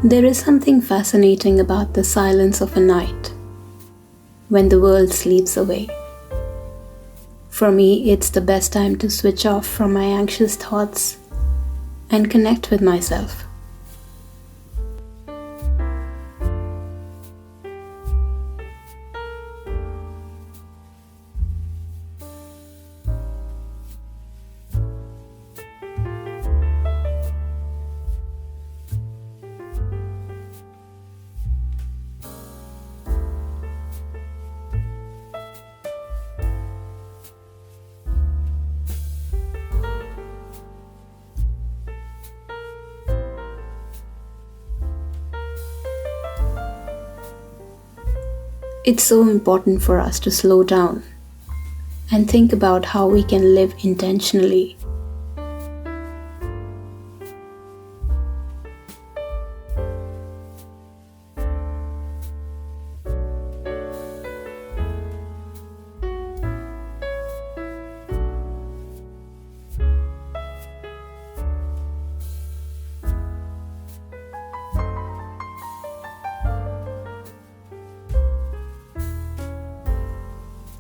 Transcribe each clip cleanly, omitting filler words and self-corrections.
There is something fascinating about the silence of a night when the world sleeps away. For me, it's the best time to switch off from my anxious thoughts and connect with myself. It's so important for us to slow down and think about how we can live intentionally.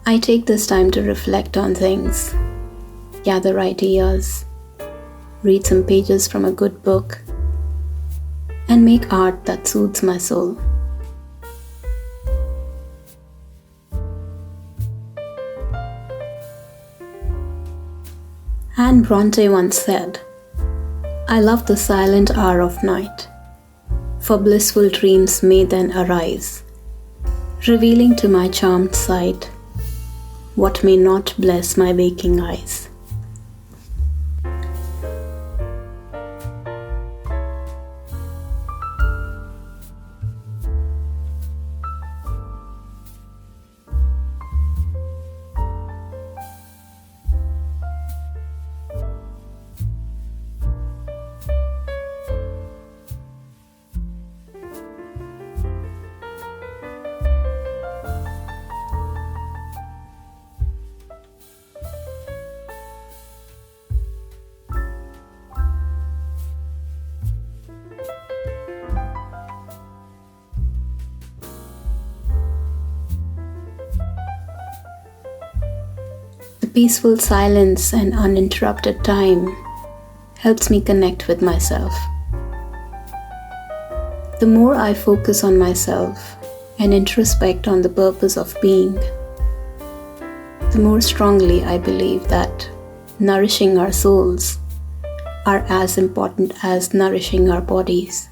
I take this time to reflect on things, gather ideas, read some pages from a good book, and make art that soothes my soul. Anne Bronte once said, "I love the silent hour of night, for blissful dreams may then arise, revealing to my charmed sight what may not bless my waking eyes." The peaceful silence and uninterrupted time helps me connect with myself. The more I focus on myself and introspect on the purpose of being, the more strongly I believe that nourishing our souls are as important as nourishing our bodies.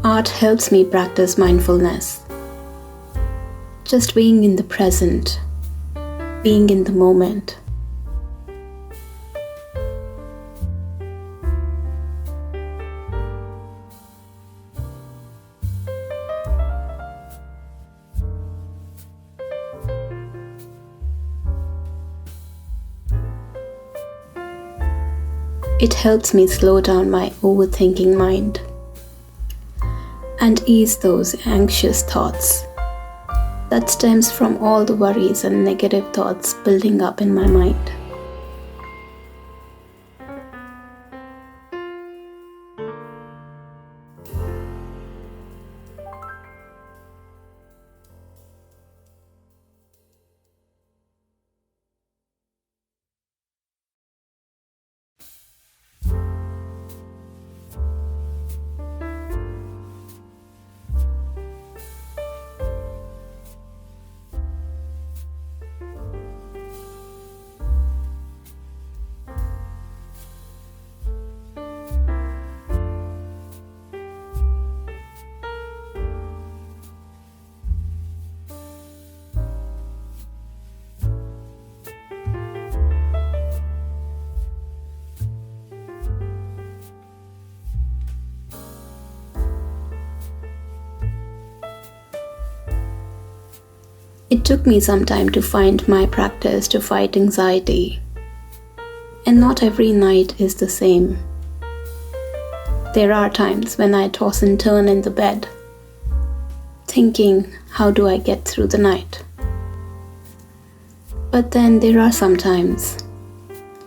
Art helps me practice mindfulness. Just being in the present, being in the moment. It helps me slow down my overthinking mind and ease those anxious thoughts that stems from all the worries and negative thoughts building up in my mind. It took me some time to find my practice to fight anxiety, and not every night is the same. There are times when I toss and turn in the bed, thinking, how do I get through the night? But then there are some times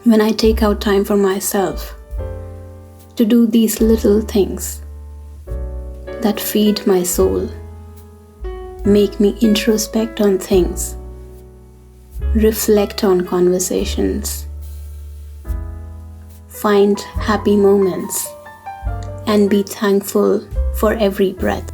when I take out time for myself to do these little things that feed my soul, make me introspect on things, reflect on conversations, find happy moments, and be thankful for every breath.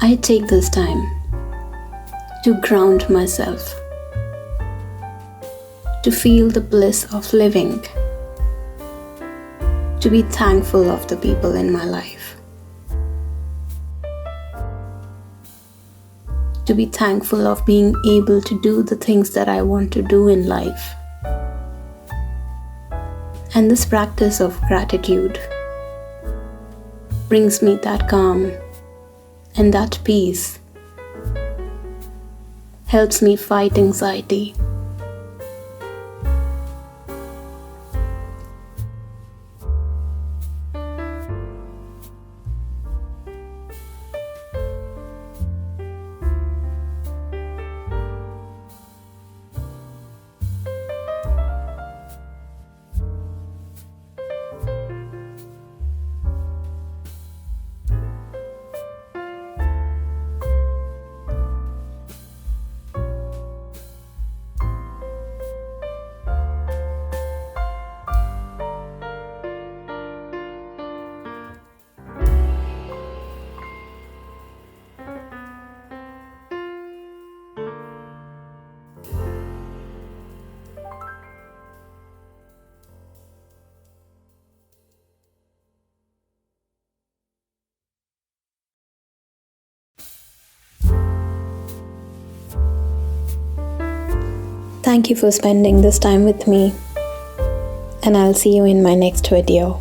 I take this time to ground myself, to feel the bliss of living, to be thankful of the people in my life, to be thankful of being able to do the things that I want to do in life. And this practice of gratitude brings me that calm and that peace, helps me fight anxiety. Thank you for spending this time with me, and I'll see you in my next video.